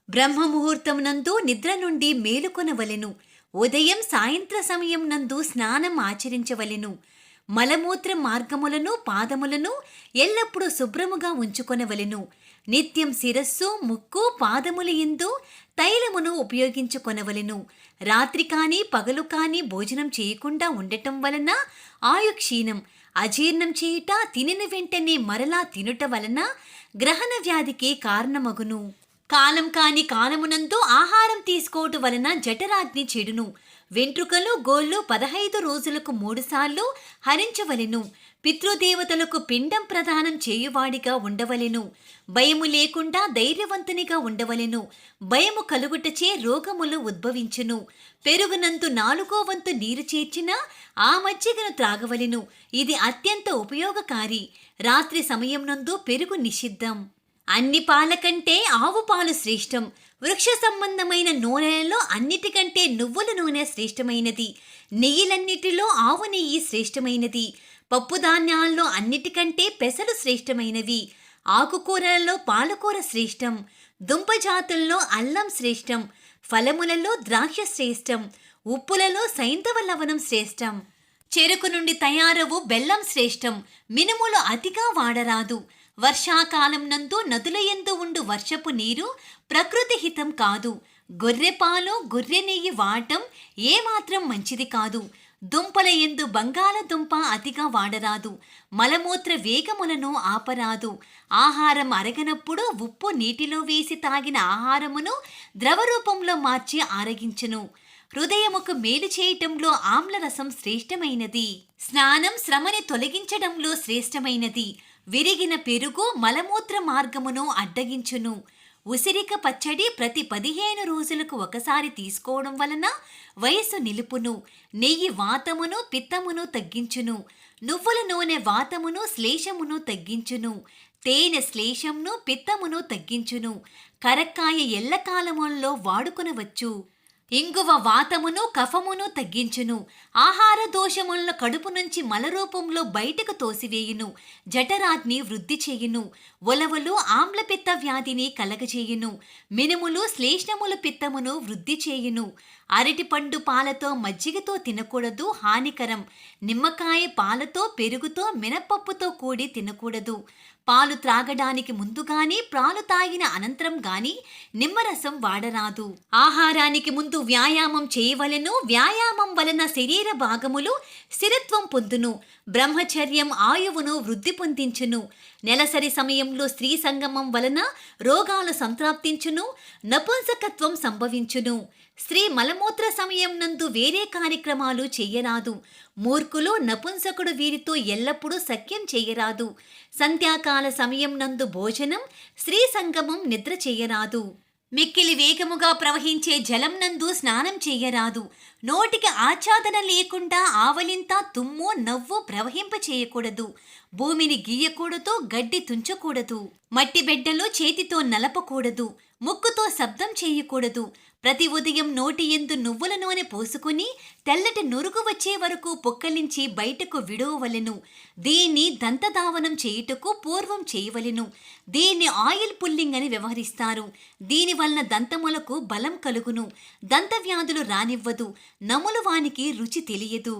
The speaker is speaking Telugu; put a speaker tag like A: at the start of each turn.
A: బ్రహ్మముహూర్తం నందు నిద్ర నుండి మేలుకొనవలెను. ఉదయం సాయంత్ర సమయం నందు స్నానం ఆచరించవలెను. మలమూత్ర మార్గములను పాదములను ఎల్లప్పుడూ శుభ్రముగా ఉంచుకొనవలెను. నిత్యం శిరస్సు ముక్కు పాదముల యందు తైలమును ఉపయోగించుకొనవలెను. రాత్రి కాని పగలు కాని భోజనం చేయకుండా ఉండటం వలన ఆయుక్షీణం, అజీర్ణం చేయుట, తినిన వెంటనే మరలా తినుట వలన గ్రహణ వ్యాధికి కారణమగును. కాలం కాని కాలమునందు ఆహారం తీసుకోవటం వలన జఠరాగ్ని చెడును. వెంట్రుకలు గోళ్ళు 15 రోజులకు 3 సార్లు హరించవలెను. పితృదేవతలకు పిండం ప్రదానం చేయువాడిగా ఉండవలెను. భయము లేకుండా ధైర్యవంతునిగా ఉండవలెను. భయము కలుగుటచే రోగములు ఉద్భవించును. పెరుగునందు 4వ వంతు నీరు చేర్చిన ఆ మజ్జిగను త్రాగవలెను. ఇది అత్యంత ఉపయోగకారి. రాత్రి సమయం నందు పెరుగు నిషిద్ధం. అన్ని పాల కంటే ఆవు పాలు శ్రేష్టం. వృక్ష సంబంధమైన నూనెలలో అన్నిటికంటే నువ్వుల నూనె శ్రేష్టమైనది. నెయ్యిలన్నిటిలో ఆవు నెయ్యి శ్రేష్టమైనది. పప్పుధాన్యాల్లో అన్నిటికంటే పెసలు శ్రేష్టమైనవి. ఆకుకూరలలో పాలకూర శ్రేష్టం. దుంపజాతుల్లో అల్లం శ్రేష్టం. ఫలములలో ద్రాక్ష శ్రేష్టం. ఉప్పులలో సైంధవ లవణం శ్రేష్టం. చెరుకు నుండి తయారవు బెల్లం శ్రేష్టం. మినుములు అతిగా వాడరాదు. వర్షాకాలం నందు నదులయందు ఉండు వర్షపు నీరు ప్రకృతి హితం కాదు. గొర్రెపాలు గొర్రె నెయ్యి వాడటం ఏమాత్రం మంచిది కాదు. దుంపల యందు బంగాళదుంప అతిగా వాడరాదు. మలమూత్ర వేగములను ఆపరాదు. ఆహారం అరగనప్పుడు ఉప్పు నీటిలో వేసి తాగిన ఆహారమును ద్రవరూపంలో మార్చి ఆరగించును. హృదయముకు మేలు చేయటంలో ఆమ్లరసం శ్రేష్టమైనది. స్నానం శ్రమని తొలగించడంలో శ్రేష్టమైనది. విరిగిన పెరుగు మలమూత్ర మార్గమును అడ్డగించును. ఉసిరిక పచ్చడి ప్రతి 15 రోజులకు ఒకసారి తీసుకోవడం వలన వయస్సు నిలుపును. నెయ్యి వాతమును పిత్తమును తగ్గించును. నువ్వుల నూనె వాతమును శ్లేషమును తగ్గించును. తేనె శ్లేషమును పిత్తమును తగ్గించును. కరక్కాయ ఎల్లకాలములలో వాడుకొనవచ్చు. ఇంగువ వాతమును కఫమును తగ్గించును. ఆహార దోషములను కడుపు నుంచి మలరూపంలో బయటకు తోసివేయును. జఠరాగ్ని వృద్ధి చేయును. ఒలవలు ఆమ్లపిత్త వ్యాధిని కలగచేయును. మినుములు శ్లేష్ణముల పిత్తమును వృద్ధి చేయును. అరటిపండు పాలతో మజ్జిగతో తినకూడదు, హానికరం. నిమ్మకాయ పాలతో పెరుగుతో మినపప్పుతో కూడి తినకూడదు. పాలు త్రాగడానికి ముందు గాని పాలు తాగిన అనంతరం గాని నిమ్మరసం వాడరాదు. ఆహారానికి ముందు వ్యాయామం చేయవలెను. వ్యాయామం వలన శరీర భాగములు స్థిరత్వం పొందును. బ్రహ్మచర్యం ఆయువును వృద్ధి పొందించును. నెలసరి సమయంలో స్త్రీ సంగమం వలన రోగాలు సంప్రాప్తించును. నపుంసకత్వం సంభవించును. స్త్రీ మలమూత్ర సమయం నందు వేరే కార్యక్రమాలు చెయ్యరాదు. మూర్ఖులు నపుంసకుడు వీరితో ఎల్లప్పుడూ సఖ్యం చెయ్యరాదు. సంధ్యాకాల సమయం నందు భోజనం, స్త్రీ సంగమం, నిద్ర చెయ్యరాదు. మిక్కిలి వేగముగా ప్రవహించే జలం నందు స్నానం చెయ్యరాదు. నోటికి ఆచ్ఛాదన లేకుండా ఆవలింత తుమ్ము నవ్వు ప్రవహింప చేయకూడదు. భూమిని గీయకూడదు. గడ్డి తుంచకూడదు. మట్టి బిడ్డలు చేతితో నలపకూడదు. ముక్కుతో శబ్దం చేయకూడదు. ప్రతి ఉదయం నోటి యందు నువ్వుల నూనె పోసుకుని తెల్లటి నురుగు వచ్చే వరకు పొక్కలించి బయటకు విడవవలెను. దీన్ని దంతధావనం చేయుటకు పూర్వం చేయవలెను. దీన్ని ఆయిల్ పుల్లింగ్ అని వ్యవహరిస్తారు. దీని వలన దంతములకు బలం కలుగును. దంతవ్యాధులు రానివ్వదు. నములు వానికి రుచి తెలియదు.